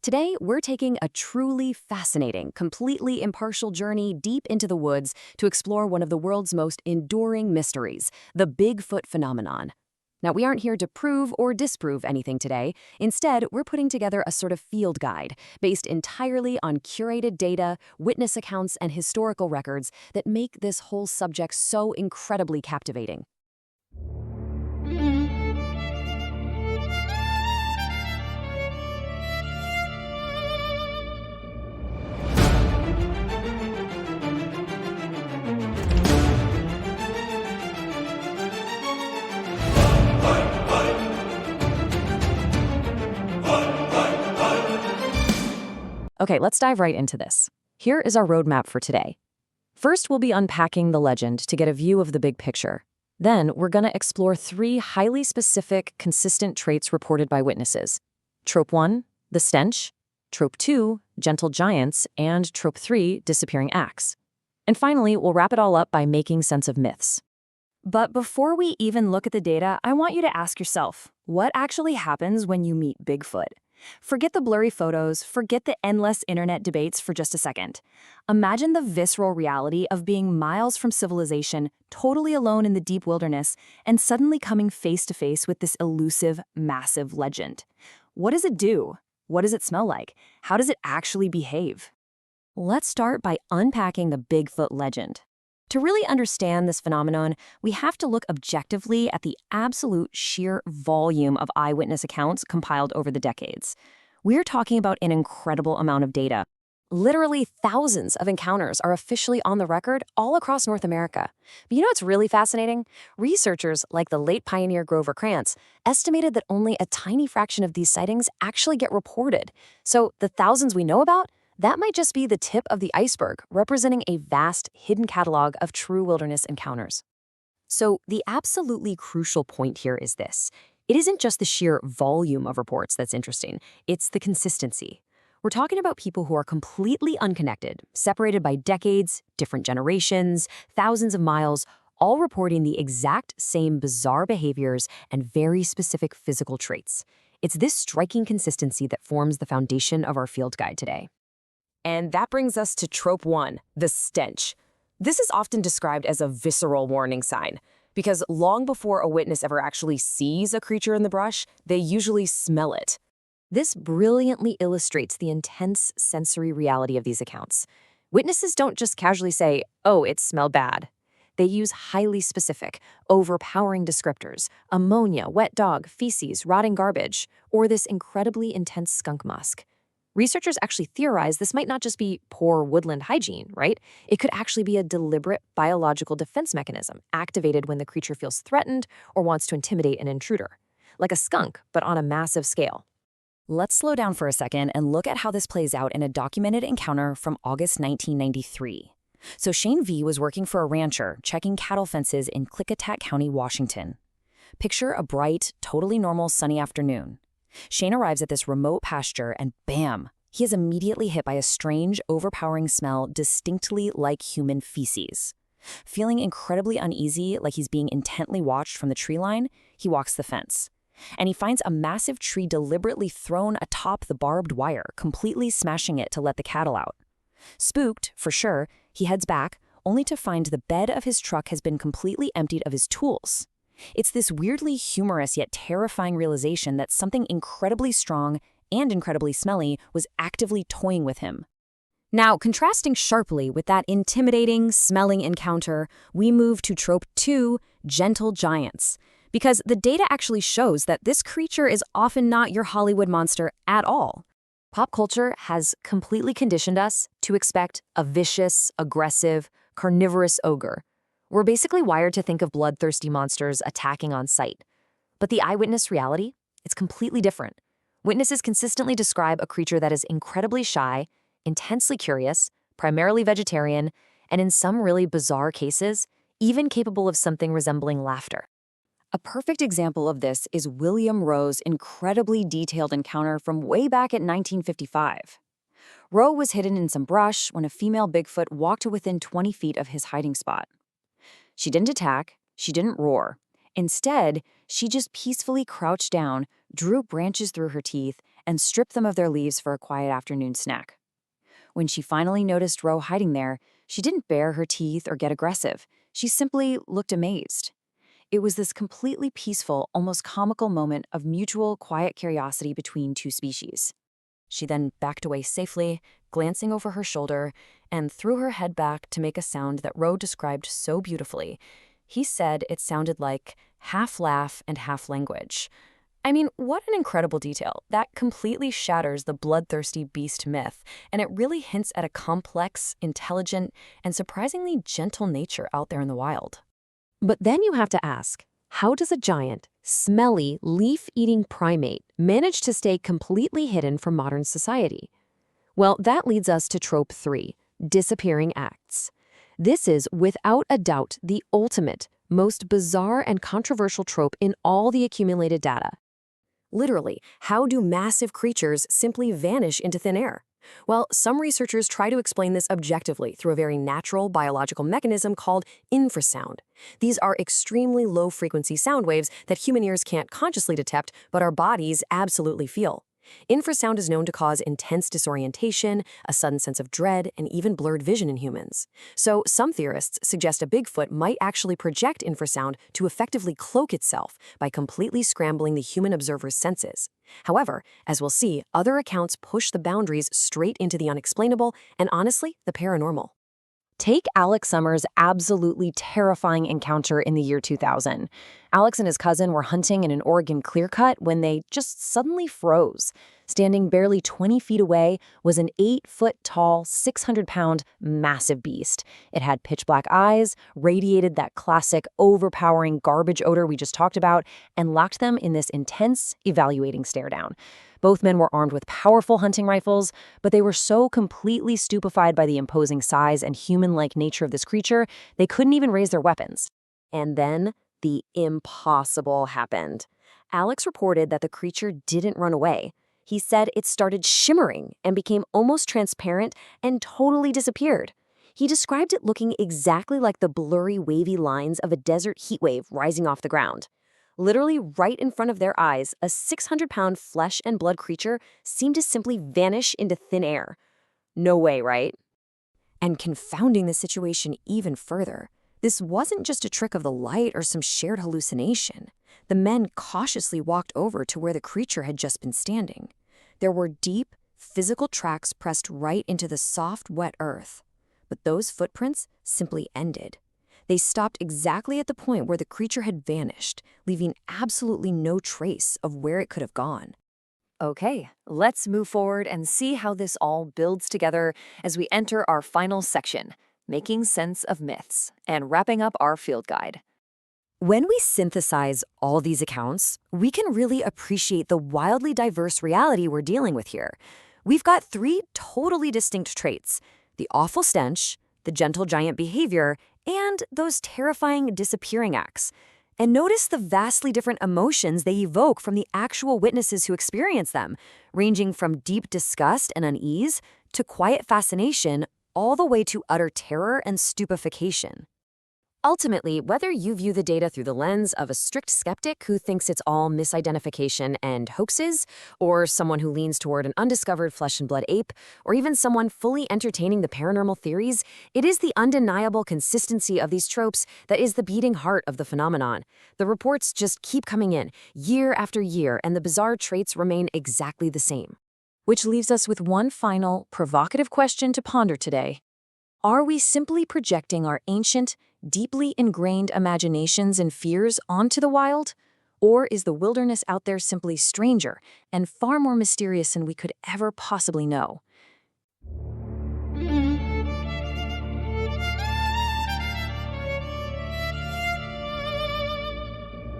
Today, we're taking a truly fascinating, completely impartial journey deep into the woods to explore one of the world's most enduring mysteries, the Bigfoot phenomenon. Now, we aren't here to prove or disprove anything today. Instead, we're putting together a sort of field guide based entirely on curated data, witness accounts, and historical records that make this whole subject so incredibly captivating. Okay, let's dive right into this. Here is our roadmap for today. First, we'll be unpacking the legend to get a view of the big picture. Then, we're going to explore three highly specific, consistent traits reported by witnesses. Trope 1, the stench. Trope 2, gentle giants. And Trope 3, disappearing axe. And finally, we'll wrap it all up by making sense of myths. But before we even look at the data, I want you to ask yourself, what actually happens when you meet Bigfoot? Forget the blurry photos, forget the endless internet debates for just a second. Imagine the visceral reality of being miles from civilization, totally alone in the deep wilderness, and suddenly coming face to face with this elusive, massive legend. What does it do? What does it smell like? How does it actually behave? Let's start by unpacking the Bigfoot legend. To really understand this phenomenon, we have to look objectively at the absolute sheer volume of eyewitness accounts compiled over the decades. We're talking about an incredible amount of data. Literally thousands of encounters are officially on the record all across North America. But you know what's really fascinating? Researchers like the late pioneer Grover Krantz estimated that only a tiny fraction of these sightings actually get reported. So the thousands we know about, that might just be the tip of the iceberg, representing a vast, hidden catalog of true wilderness encounters. So the absolutely crucial point here is this. It isn't just the sheer volume of reports that's interesting, it's the consistency. We're talking about people who are completely unconnected, separated by decades, different generations, thousands of miles, all reporting the exact same bizarre behaviors and very specific physical traits. It's this striking consistency that forms the foundation of our field guide today. And that brings us to Trope 1, the stench. This is often described as a visceral warning sign, because long before a witness ever actually sees a creature in the brush, they usually smell it. This brilliantly illustrates the intense sensory reality of these accounts. Witnesses don't just casually say, "Oh, it smelled bad." They use highly specific, overpowering descriptors: ammonia, wet dog, feces, rotting garbage, or this incredibly intense skunk musk. Researchers actually theorize this might not just be poor woodland hygiene, right? It could actually be a deliberate biological defense mechanism activated when the creature feels threatened or wants to intimidate an intruder. Like a skunk, but on a massive scale. Let's slow down for a second and look at how this plays out in a documented encounter from August 1993. So Shane V was working for a rancher checking cattle fences in Klickitat County, Washington. Picture a bright, totally normal sunny afternoon. Shane arrives at this remote pasture and bam, he is immediately hit by a strange, overpowering smell distinctly like human feces. Feeling incredibly uneasy, like he's being intently watched from the tree line, he walks the fence. And he finds a massive tree deliberately thrown atop the barbed wire, completely smashing it to let the cattle out. Spooked, for sure, he heads back, only to find the bed of his truck has been completely emptied of his tools. It's this weirdly humorous yet terrifying realization that something incredibly strong and incredibly smelly was actively toying with him. Now, contrasting sharply with that intimidating, smelling encounter, we move to Trope 2, gentle giants. Because the data actually shows that this creature is often not your Hollywood monster at all. Pop culture has completely conditioned us to expect a vicious, aggressive, carnivorous ogre. We're basically wired to think of bloodthirsty monsters attacking on sight. But the eyewitness reality, it's completely different. Witnesses consistently describe a creature that is incredibly shy, intensely curious, primarily vegetarian, and in some really bizarre cases, even capable of something resembling laughter. A perfect example of this is William Roe's incredibly detailed encounter from way back in 1955. Roe was hidden in some brush when a female Bigfoot walked to within 20 feet of his hiding spot. She didn't attack, she didn't roar. Instead, she just peacefully crouched down, drew branches through her teeth, and stripped them of their leaves for a quiet afternoon snack. When she finally noticed Ro hiding there, she didn't bare her teeth or get aggressive. She simply looked amazed. It was this completely peaceful, almost comical moment of mutual, quiet curiosity between two species. She then backed away safely, glancing over her shoulder, and threw her head back to make a sound that Ro described so beautifully. He said it sounded like half laugh and half language. I mean, what an incredible detail. That completely shatters the bloodthirsty beast myth, and it really hints at a complex, intelligent, and surprisingly gentle nature out there in the wild. But then you have to ask, how does a giant, smelly, leaf-eating primate manage to stay completely hidden from modern society? Well, that leads us to trope 3, disappearing acts. This is, without a doubt, the ultimate, most bizarre and controversial trope in all the accumulated data. Literally, how do massive creatures simply vanish into thin air? Well, some researchers try to explain this objectively through a very natural biological mechanism called infrasound. These are extremely low-frequency sound waves that human ears can't consciously detect, but our bodies absolutely feel. Infrasound is known to cause intense disorientation, a sudden sense of dread, and even blurred vision in humans. So some theorists suggest a Bigfoot might actually project infrasound to effectively cloak itself by completely scrambling the human observer's senses. However, as we'll see, other accounts push the boundaries straight into the unexplainable and, honestly, the paranormal. Take Alex Summers' absolutely terrifying encounter in the year 2000. Alex and his cousin were hunting in an Oregon clear-cut when they just suddenly froze. Standing barely 20 feet away was an 8-foot-tall, 600-pound, massive beast. It had pitch-black eyes, radiated that classic, overpowering garbage odor we just talked about, and locked them in this intense, evaluating stare-down. Both men were armed with powerful hunting rifles, but they were so completely stupefied by the imposing size and human-like nature of this creature, they couldn't even raise their weapons. And then the impossible happened. Alex reported that the creature didn't run away. He said it started shimmering and became almost transparent and totally disappeared. He described it looking exactly like the blurry, wavy lines of a desert heatwave rising off the ground. Literally right in front of their eyes, a 600-pound flesh and blood creature seemed to simply vanish into thin air. No way, right? And confounding the situation even further, this wasn't just a trick of the light or some shared hallucination. The men cautiously walked over to where the creature had just been standing. There were deep, physical tracks pressed right into the soft, wet earth. But those footprints simply ended. They stopped exactly at the point where the creature had vanished, leaving absolutely no trace of where it could have gone. Okay, let's move forward and see how this all builds together as we enter our final section, making sense of myths, and wrapping up our field guide. When we synthesize all these accounts, we can really appreciate the wildly diverse reality we're dealing with here. We've got 3 totally distinct traits: the awful stench, the gentle giant behavior, and those terrifying disappearing acts. And notice the vastly different emotions they evoke from the actual witnesses who experience them, ranging from deep disgust and unease to quiet fascination, all the way to utter terror and stupefaction. Ultimately, whether you view the data through the lens of a strict skeptic who thinks it's all misidentification and hoaxes, or someone who leans toward an undiscovered flesh and blood ape, or even someone fully entertaining the paranormal theories, it is the undeniable consistency of these tropes that is the beating heart of the phenomenon. The reports just keep coming in, year after year, and the bizarre traits remain exactly the same. Which leaves us with one final, provocative question to ponder today. Are we simply projecting our ancient, deeply ingrained imaginations and fears onto the wild? Or is the wilderness out there simply stranger and far more mysterious than we could ever possibly know?